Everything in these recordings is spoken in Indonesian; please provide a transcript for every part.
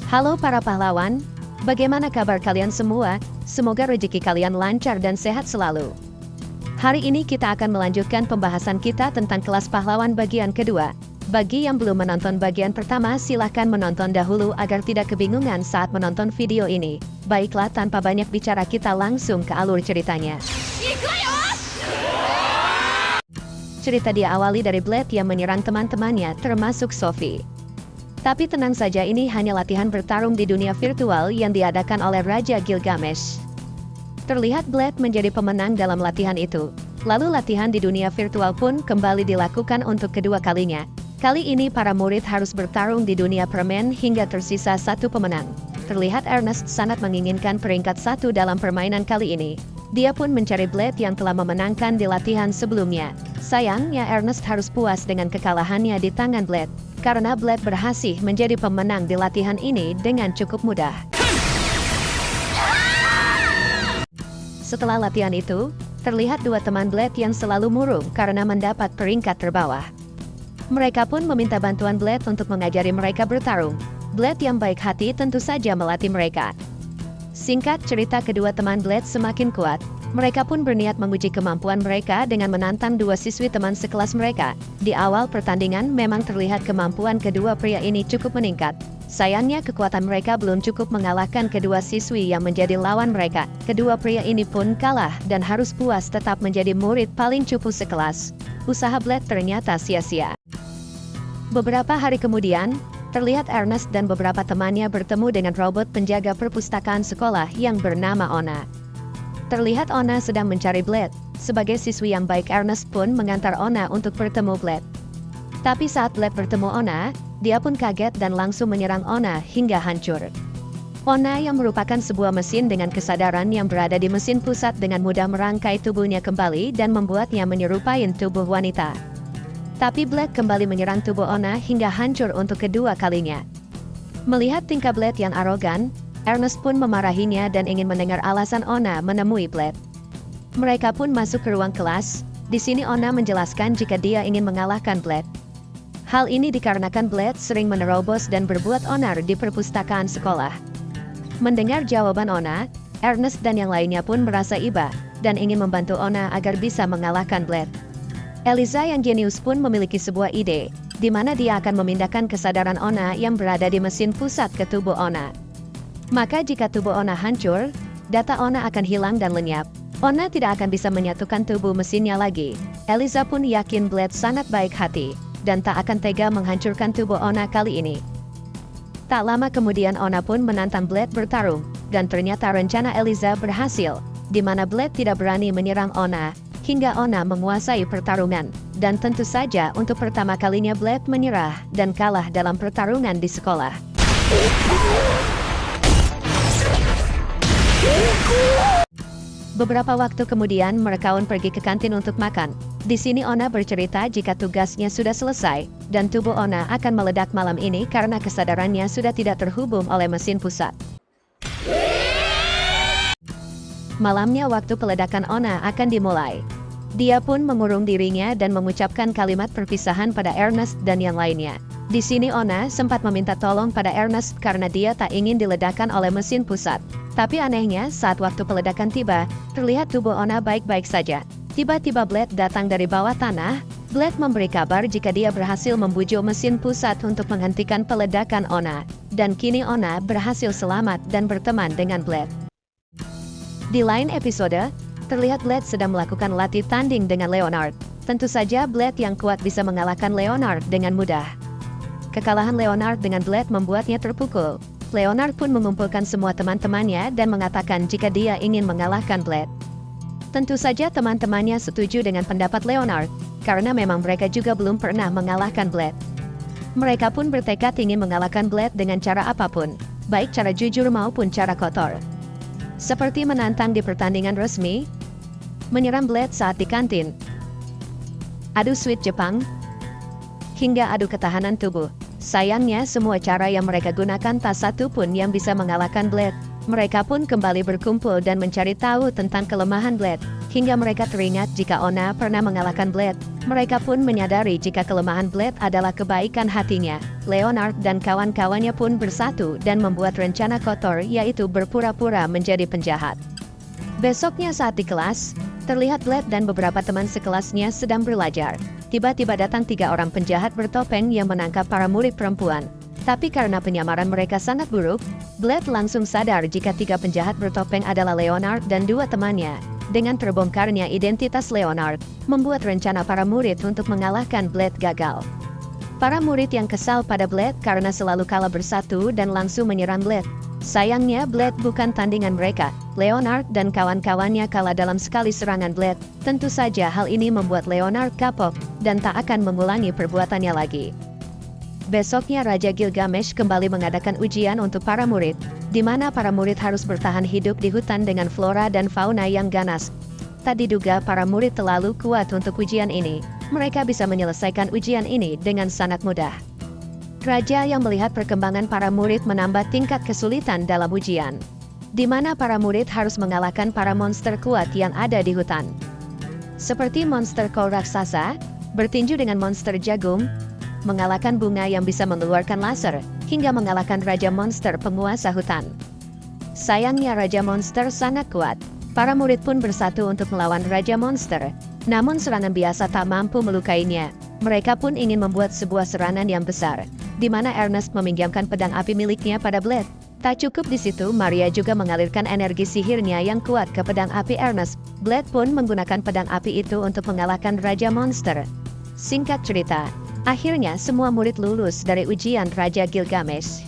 Halo para pahlawan, bagaimana kabar kalian semua? Semoga rezeki kalian lancar dan sehat selalu. Hari ini kita akan melanjutkan pembahasan kita tentang kelas pahlawan bagian kedua. Bagi yang belum menonton bagian pertama, silahkan menonton dahulu agar tidak kebingungan saat menonton video ini. Baiklah, tanpa banyak bicara kita langsung ke alur ceritanya. Cerita diawali dari Blade yang menyerang teman-temannya termasuk Sophie. Tapi tenang saja, ini hanya latihan bertarung di dunia virtual yang diadakan oleh Raja Gilgamesh. Terlihat Blade menjadi pemenang dalam latihan itu. Lalu latihan di dunia virtual pun kembali dilakukan untuk kedua kalinya. Kali ini para murid harus bertarung di dunia permen hingga tersisa satu pemenang. Terlihat Ernest sangat menginginkan peringkat 1 dalam permainan kali ini. Dia pun mencari Blade yang telah memenangkan di latihan sebelumnya. Sayangnya Ernest harus puas dengan kekalahannya di tangan Blade, karena Blade berhasil menjadi pemenang di latihan ini dengan cukup mudah. Setelah latihan itu, terlihat dua teman Blade yang selalu murung karena mendapat peringkat terbawah. Mereka pun meminta bantuan Blade untuk mengajari mereka bertarung. Blade yang baik hati tentu saja melatih mereka. Singkat cerita, kedua teman Blade semakin kuat. Mereka pun berniat menguji kemampuan mereka dengan menantang dua siswi teman sekelas mereka. Di awal pertandingan memang terlihat kemampuan kedua pria ini cukup meningkat. Sayangnya kekuatan mereka belum cukup mengalahkan kedua siswi yang menjadi lawan mereka. Kedua pria ini pun kalah dan harus puas tetap menjadi murid paling cupu sekelas. Usaha Blade ternyata sia-sia. Beberapa hari kemudian, terlihat Ernest dan beberapa temannya bertemu dengan robot penjaga perpustakaan sekolah yang bernama Ona. Terlihat Ona sedang mencari Blade. Sebagai siswi yang baik, Ernest pun mengantar Ona untuk bertemu Blade. Tapi saat Blade bertemu Ona, dia pun kaget dan langsung menyerang Ona hingga hancur. Ona yang merupakan sebuah mesin dengan kesadaran yang berada di mesin pusat dengan mudah merangkai tubuhnya kembali dan membuatnya menyerupai tubuh wanita. Tapi Blade kembali menyerang tubuh Ona hingga hancur untuk kedua kalinya. Melihat tingkah Blade yang arogan, Ernest pun memarahinya dan ingin mendengar alasan Ona menemui Blade. Mereka pun masuk ke ruang kelas. Di sini Ona menjelaskan jika dia ingin mengalahkan Blade. Hal ini dikarenakan Blade sering menerobos dan berbuat onar di perpustakaan sekolah. Mendengar jawaban Ona, Ernest dan yang lainnya pun merasa iba dan ingin membantu Ona agar bisa mengalahkan Blade. Eliza yang jenius pun memiliki sebuah ide, di mana dia akan memindahkan kesadaran Ona yang berada di mesin pusat ke tubuh Ona. Maka jika tubuh Ona hancur, data Ona akan hilang dan lenyap. Ona tidak akan bisa menyatukan tubuh mesinnya lagi. Eliza pun yakin Blade sangat baik hati, dan tak akan tega menghancurkan tubuh Ona kali ini. Tak lama kemudian Ona pun menantang Blade bertarung, dan ternyata rencana Eliza berhasil, di mana Blade tidak berani menyerang Ona, hingga Ona menguasai pertarungan. Dan tentu saja untuk pertama kalinya Blade menyerah dan kalah dalam pertarungan di sekolah. Beberapa waktu kemudian mereka pun pergi ke kantin untuk makan. Di sini Ona bercerita jika tugasnya sudah selesai, dan tubuh Ona akan meledak malam ini karena kesadarannya sudah tidak terhubung oleh mesin pusat. Malamnya waktu peledakan Ona akan dimulai. Dia pun mengurung dirinya dan mengucapkan kalimat perpisahan pada Ernest dan yang lainnya. Di sini Ona sempat meminta tolong pada Ernest karena dia tak ingin diledakkan oleh mesin pusat. Tapi anehnya saat waktu peledakan tiba, terlihat tubuh Ona baik-baik saja. Tiba-tiba Blade datang dari bawah tanah. Blade memberi kabar jika dia berhasil membujuk mesin pusat untuk menghentikan peledakan Ona. Dan kini Ona berhasil selamat dan berteman dengan Blade. Di lain episode, terlihat Blade sedang melakukan latih tanding dengan Leonard. Tentu saja Blade yang kuat bisa mengalahkan Leonard dengan mudah. Kekalahan Leonard dengan Blade membuatnya terpukul. Leonard pun mengumpulkan semua teman-temannya dan mengatakan jika dia ingin mengalahkan Blade. Tentu saja teman-temannya setuju dengan pendapat Leonard, karena memang mereka juga belum pernah mengalahkan Blade. Mereka pun bertekad ingin mengalahkan Blade dengan cara apapun, baik cara jujur maupun cara kotor. Seperti menantang di pertandingan resmi, menyerang Blade saat di kantin, adu sweet Jepang, hingga adu ketahanan tubuh. Sayangnya semua cara yang mereka gunakan tak satu pun yang bisa mengalahkan Blade. Mereka pun kembali berkumpul dan mencari tahu tentang kelemahan Blade. hingga mereka teringat jika Onna pernah mengalahkan Blade. Mereka pun menyadari jika kelemahan Blade adalah kebaikan hatinya. Leonard dan kawan-kawannya pun bersatu dan membuat rencana kotor, yaitu berpura-pura menjadi penjahat. Besoknya saat di kelas, terlihat Blade dan beberapa teman sekelasnya sedang belajar. Tiba-tiba datang 3 orang penjahat bertopeng yang menangkap para murid perempuan. Tapi karena penyamaran mereka sangat buruk, Blade langsung sadar jika 3 penjahat bertopeng adalah Leonard dan 2 temannya. Dengan terbongkarnya identitas Leonard, membuat rencana para murid untuk mengalahkan Blade gagal. Para murid yang kesal pada Blade karena selalu kalah bersatu dan langsung menyerang Blade. Sayangnya Blade bukan tandingan mereka. Leonard dan kawan-kawannya kalah dalam sekali serangan Blade. Tentu saja hal ini membuat Leonard kapok dan tak akan mengulangi perbuatannya lagi. Besoknya Raja Gilgamesh kembali mengadakan ujian untuk para murid, di mana para murid harus bertahan hidup di hutan dengan flora dan fauna yang ganas. Tak diduga para murid terlalu kuat untuk ujian ini. Mereka bisa menyelesaikan ujian ini dengan sangat mudah. Raja yang melihat perkembangan para murid menambah tingkat kesulitan dalam ujian, di mana para murid harus mengalahkan para monster kuat yang ada di hutan. Seperti monster kol raksasa, bertinju dengan monster jagung, mengalahkan bunga yang bisa mengeluarkan laser, hingga mengalahkan Raja Monster penguasa hutan. Sayangnya Raja Monster sangat kuat. Para murid pun bersatu untuk melawan Raja Monster. Namun serangan biasa tak mampu melukainya. Mereka pun ingin membuat sebuah serangan yang besar, di mana Ernest meminjamkan pedang api miliknya pada Blade. Tak cukup di situ, Maria juga mengalirkan energi sihirnya yang kuat ke pedang api Ernest. Blade pun menggunakan pedang api itu untuk mengalahkan Raja Monster. Singkat cerita, akhirnya semua murid lulus dari ujian Raja Gilgamesh.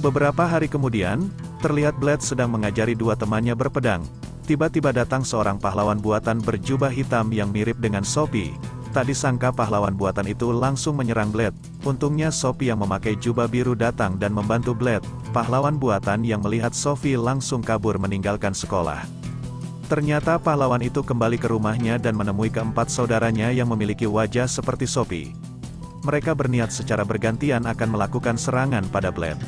Beberapa hari kemudian, terlihat Blade sedang mengajari 2 temannya berpedang. Tiba-tiba datang seorang pahlawan buatan berjubah hitam yang mirip dengan Sophie. Tak disangka pahlawan buatan itu langsung menyerang Blade. Untungnya Sophie yang memakai jubah biru datang dan membantu Blade. Pahlawan buatan yang melihat Sophie langsung kabur meninggalkan sekolah. Ternyata pahlawan itu kembali ke rumahnya dan menemui keempat saudaranya yang memiliki wajah seperti Sophie. Mereka berniat secara bergantian akan melakukan serangan pada Blade.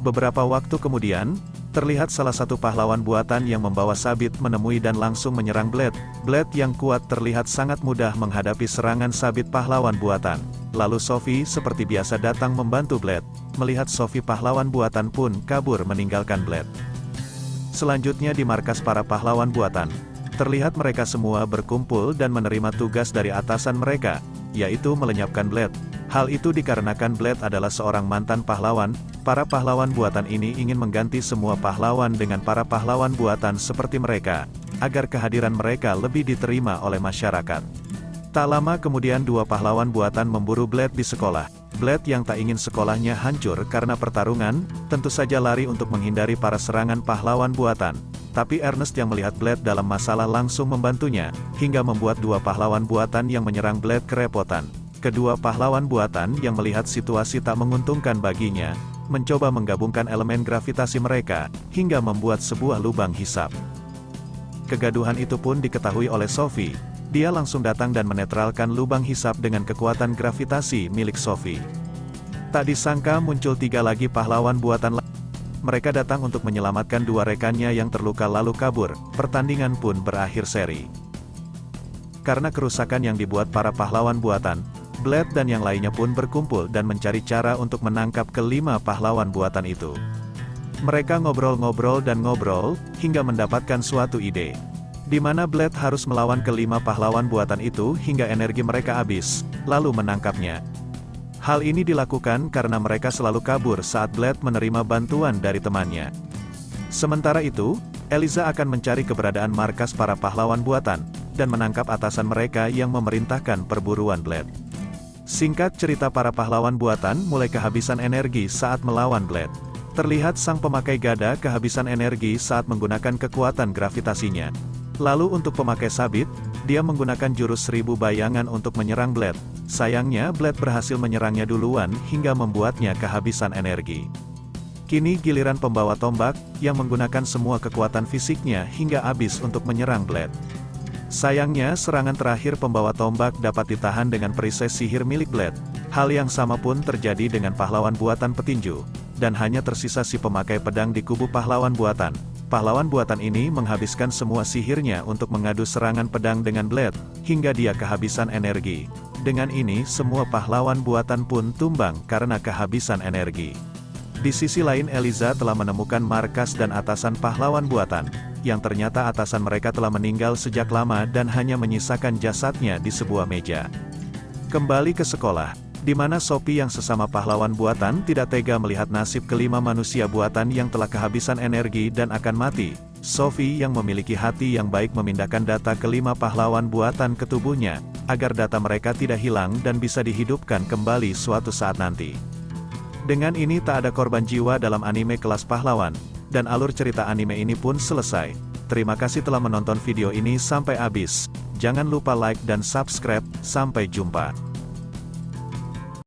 Beberapa waktu kemudian, terlihat salah satu pahlawan buatan yang membawa sabit menemui dan langsung menyerang Blade. Blade yang kuat terlihat sangat mudah menghadapi serangan sabit pahlawan buatan. Lalu Sophie seperti biasa datang membantu Blade. Melihat Sophie pahlawan buatan pun kabur meninggalkan Blade. Selanjutnya di markas para pahlawan buatan, terlihat mereka semua berkumpul dan menerima tugas dari atasan mereka, yaitu melenyapkan Blade. Hal itu dikarenakan Blade adalah seorang mantan pahlawan. Para pahlawan buatan ini ingin mengganti semua pahlawan dengan para pahlawan buatan seperti mereka, agar kehadiran mereka lebih diterima oleh masyarakat. Tak lama kemudian 2 pahlawan buatan memburu Blade di sekolah. Blade yang tak ingin sekolahnya hancur karena pertarungan, tentu saja lari untuk menghindari para serangan pahlawan buatan. Tapi Ernest yang melihat Blade dalam masalah langsung membantunya, hingga membuat 2 pahlawan buatan yang menyerang Blade kerepotan. Kedua pahlawan buatan yang melihat situasi tak menguntungkan baginya, mencoba menggabungkan elemen gravitasi mereka, hingga membuat sebuah lubang hisap. Kegaduhan itu pun diketahui oleh Sophie. Dia langsung datang dan menetralkan lubang hisap dengan kekuatan gravitasi milik Sophie. Tak disangka muncul 3 lagi pahlawan buatan lain. Mereka datang untuk menyelamatkan 2 rekannya yang terluka lalu kabur. Pertandingan pun berakhir seri. Karena kerusakan yang dibuat para pahlawan buatan, Blade dan yang lainnya pun berkumpul dan mencari cara untuk menangkap ke-5 pahlawan buatan itu. Mereka ngobrol-ngobrol dan ngobrol, hingga mendapatkan suatu ide, di mana Blade harus melawan ke-5 pahlawan buatan itu hingga energi mereka habis, lalu menangkapnya. Hal ini dilakukan karena mereka selalu kabur saat Blade menerima bantuan dari temannya. Sementara itu, Eliza akan mencari keberadaan markas para pahlawan buatan, dan menangkap atasan mereka yang memerintahkan perburuan Blade. Singkat cerita, para pahlawan buatan mulai kehabisan energi saat melawan Blade. Terlihat sang pemakai gada kehabisan energi saat menggunakan kekuatan gravitasinya. Lalu untuk pemakai sabit, dia menggunakan jurus 1000 bayangan untuk menyerang Blade. Sayangnya Blade berhasil menyerangnya duluan hingga membuatnya kehabisan energi. Kini giliran pembawa tombak, yang menggunakan semua kekuatan fisiknya hingga habis untuk menyerang Blade. Sayangnya serangan terakhir pembawa tombak dapat ditahan dengan perisai sihir milik Blade. Hal yang sama pun terjadi dengan pahlawan buatan petinju. dan hanya tersisa si pemakai pedang di kubu pahlawan buatan. Pahlawan buatan ini menghabiskan semua sihirnya untuk mengadu serangan pedang dengan Blade, hingga dia kehabisan energi. Dengan ini semua pahlawan buatan pun tumbang karena kehabisan energi. Di sisi lain Eliza telah menemukan markas dan atasan pahlawan buatan, yang ternyata atasan mereka telah meninggal sejak lama dan hanya menyisakan jasadnya di sebuah meja. Kembali ke sekolah, di mana Sophie yang sesama pahlawan buatan tidak tega melihat nasib kelima manusia buatan yang telah kehabisan energi dan akan mati. Sophie yang memiliki hati yang baik memindahkan data kelima pahlawan buatan ke tubuhnya, agar data mereka tidak hilang dan bisa dihidupkan kembali suatu saat nanti. Dengan ini tak ada korban jiwa dalam anime kelas pahlawan, dan alur cerita anime ini pun selesai. Terima kasih telah menonton video ini sampai habis. Jangan lupa like dan subscribe. Sampai jumpa.